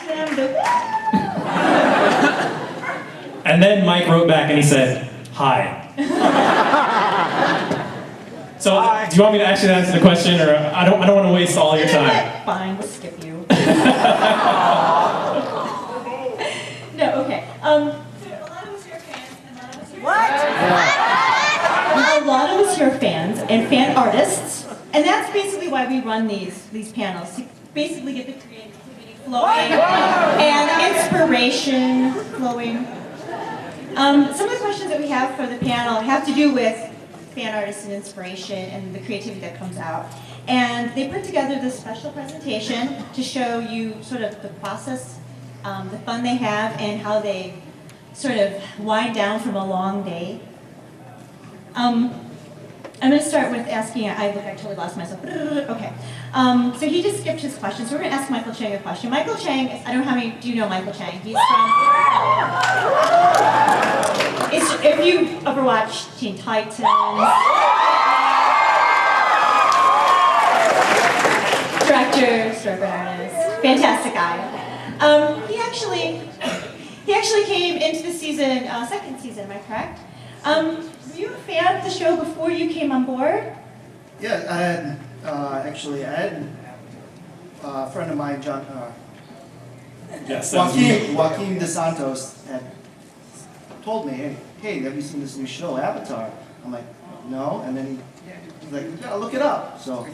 them, the And then Mike wrote back and he said, "Hi." So, do you want me to actually answer the question, or I don't want to waste all your time? Fine, we'll skip you. No, okay. A lot of us are fans, and a lot of us are What? A lot of us here are fans and fan artists, and that's basically why we run these panels, to basically get the creativity flowing and inspiration flowing. Some of the questions that we have for the panel have to do with fan artists and inspiration and the creativity that comes out. And they put together this special presentation to show you sort of the process, the fun they have, and how they sort of wind down from a long day. I'm going to start with asking, I totally lost myself. Okay. So he just skipped his question, so we're going to ask Michael Chang a question. Michael Chang, I don't know how many do you know Michael Chang? He's from... if you ever watched Teen Titans... Director, storyboard artist, fantastic guy. He actually came into the season, second season, am I correct? Were you a fan of the show before you came on board? Yeah, I had a friend of mine, John, Yes. Joaquin DeSantos, had told me, hey, have you seen this new show, Avatar? I'm like, no, and then he's like, you gotta look it up. So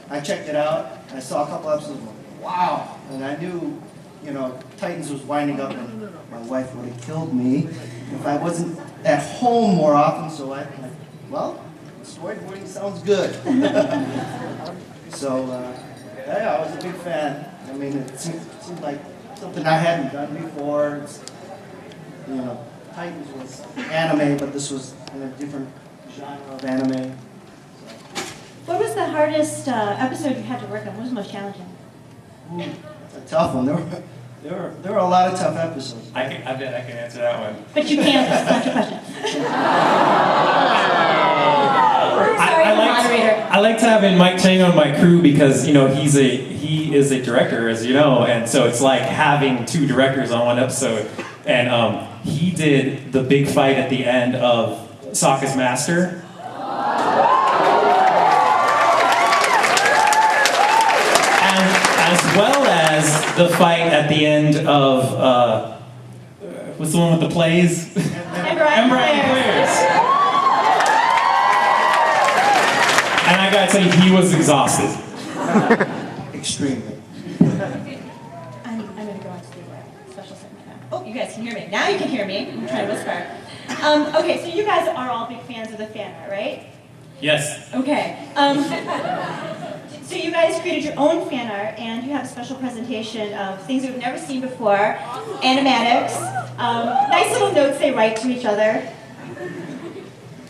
I checked it out, I saw a couple episodes, I'm like, wow, and I knew, Titans was winding up, and my wife would have killed me if I wasn't at home more often, so I'm like, well, storyboarding sounds good. So, yeah, I was a big fan. I mean, it seemed like something I hadn't done before. Titans was anime, but this was in a different genre of anime. What was the hardest episode you had to work on? What was the most challenging? Ooh, that's a tough one. There were a lot of tough episodes. I bet I can answer that one. But you can't, that's not your question. I like to have in Mike Chang on my crew because he is a director, as you know, and so it's like having two directors on one episode. And he did the big fight at the end of Sokka's Master. As well as the fight at the end of, what's the one with the plays? Emperor Players. And I gotta tell you, he was exhausted. Extremely. I'm going to go on to the special segment now. Oh, you guys can hear me. Now you can hear me. I'm trying to whisper. Okay, so you guys are all big fans of the fan art, right? Yes. Okay. So you guys created your own fan art, and you have a special presentation of things we've never seen before, animatics, nice little notes they write to each other,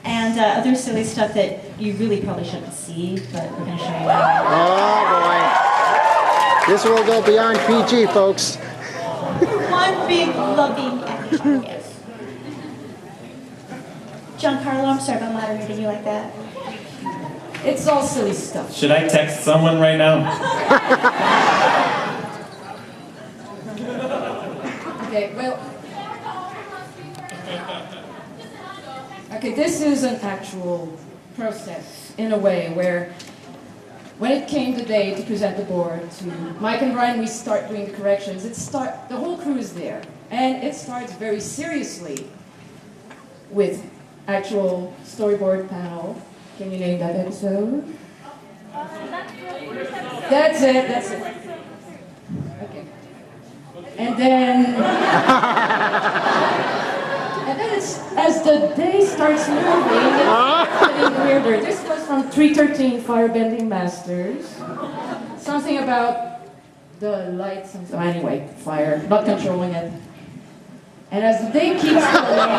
and other silly stuff that you really probably shouldn't see, but we're going to show you now. Oh boy. This will go beyond PG, folks. One big loving action, yes. Giancarlo, I'm sorry about moderating you like that. It's all silly stuff. Should I text someone right now? Okay, well... Okay, this is an actual process, in a way, where when it came the day to present the board to Mike and Brian, we start doing the corrections. The whole crew is there, and it starts very seriously with actual storyboard panel. Can you name that episode? That's it. Okay. And then it's, as the day starts moving, it's getting weirder. This was from 313 Firebending Masters. Something about the lights and so anyway, fire, not controlling it. And as the day keeps going,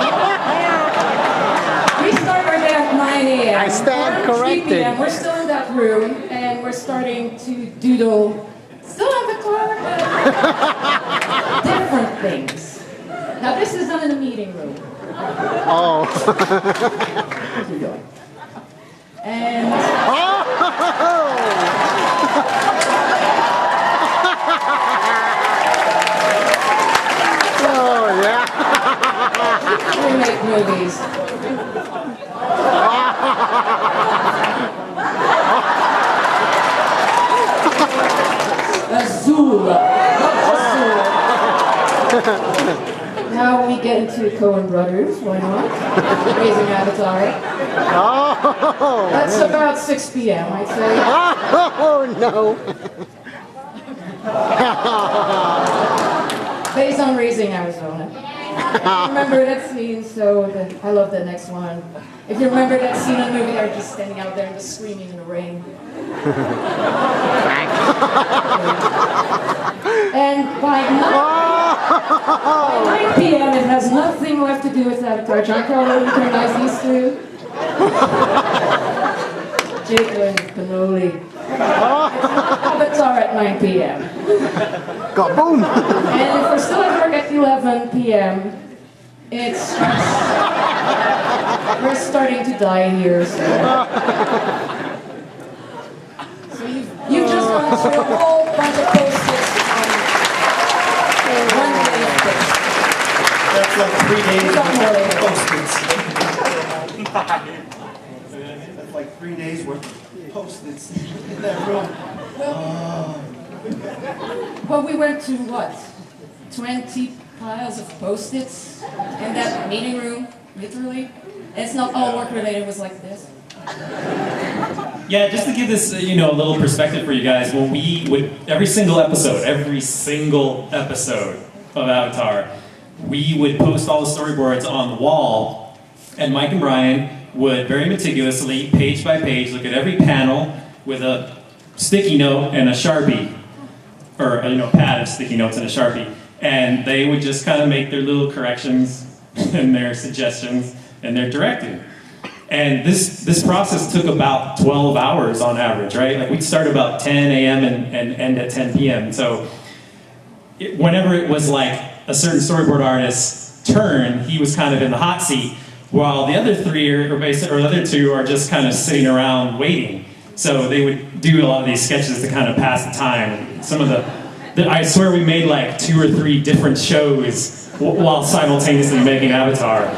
we start our day at 9 a.m. I stand Around 3 corrected. p.m. We're still in that room, and we're starting to doodle. Still on the clock. Different things. Now this is done in a meeting room. Oh. How's it going? And remake movies. Azul. Now we get into Coen Brothers, why not? Raising Avatar. Oh! That's about 6 p.m., I'd say. Oh, no! Based on Raising Arizona. Remember that scene, so I love the next one. If you remember that scene in the movie, they're just standing out there and just screaming in the rain. And by 9 p.m. it has nothing left to do with Avatar. John Carlo recognize these two. Jacob and Panoli. Avatar at 9 p.m. Kaboom! And if we're still at work at 11 p.m., it's we're starting to die here. So you've just gone through a whole bunch of post-its on one day of this. That's like 3 days Got more later. of post-its. That's like 3 days worth of post-its in that room. Well, we went to what? 20 piles of post-its in that meeting room, literally. It's not all work-related, it was like this. Yeah, just to give this, a little perspective for you guys, when we would, every single episode of Avatar, we would post all the storyboards on the wall, and Mike and Brian would very meticulously, page by page, look at every panel with a sticky note and a Sharpie, or a pad of sticky notes and a Sharpie, and they would just kind of make their little corrections and their suggestions and their directing. And this process took about 12 hours on average, right? Like we'd start about 10 a.m. and end at 10 p.m. So whenever it was like a certain storyboard artist's turn, he was kind of in the hot seat, while the other three or the other two are just kind of sitting around waiting. So they would do a lot of these sketches to kind of pass the time. Some of I swear we made like 2 or 3 different shows while simultaneously making Avatar.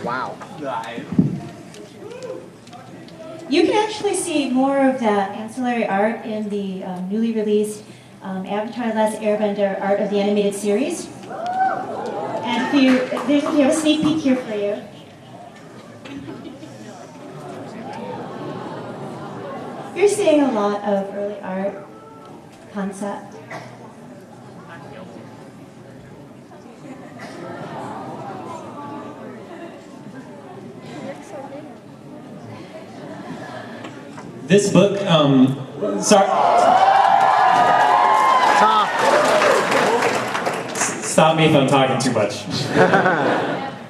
Wow. You can actually see more of that ancillary art in the newly released Avatar Last Airbender Art of the Animated Series. And if you have a sneak peek here for you. You're seeing a lot of early art concept. This book, sorry. Stop me if I'm talking too much.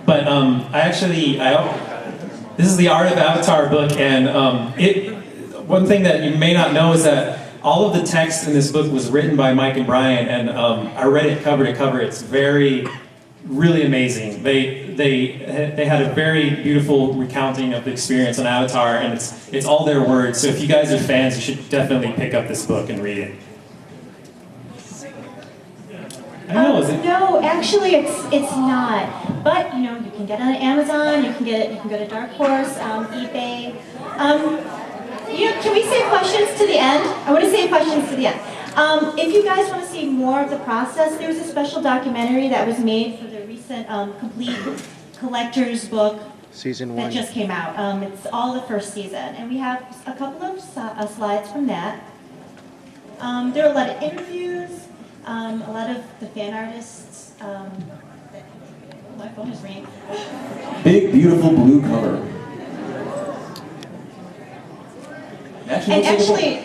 But this is the Art of Avatar book, and one thing that you may not know is that all of the text in this book was written by Mike and Brian, and I read it cover to cover. It's really amazing. They had a very beautiful recounting of the experience on Avatar, and it's all their words. So if you guys are fans, you should definitely pick up this book and read it. I don't know, is it? No, actually, it's not. But you can get it on Amazon. You can go to Dark Horse, eBay. Can we save questions to the end? I want to save questions to the end. If you guys want to see more of the process, there was a special documentary that was made for the recent complete collector's book Season 1. that just came out. It's all the first season, and we have a couple of slides from that. There are a lot of interviews, a lot of the fan artists. My phone is ringing. Big, beautiful blue cover. And actually,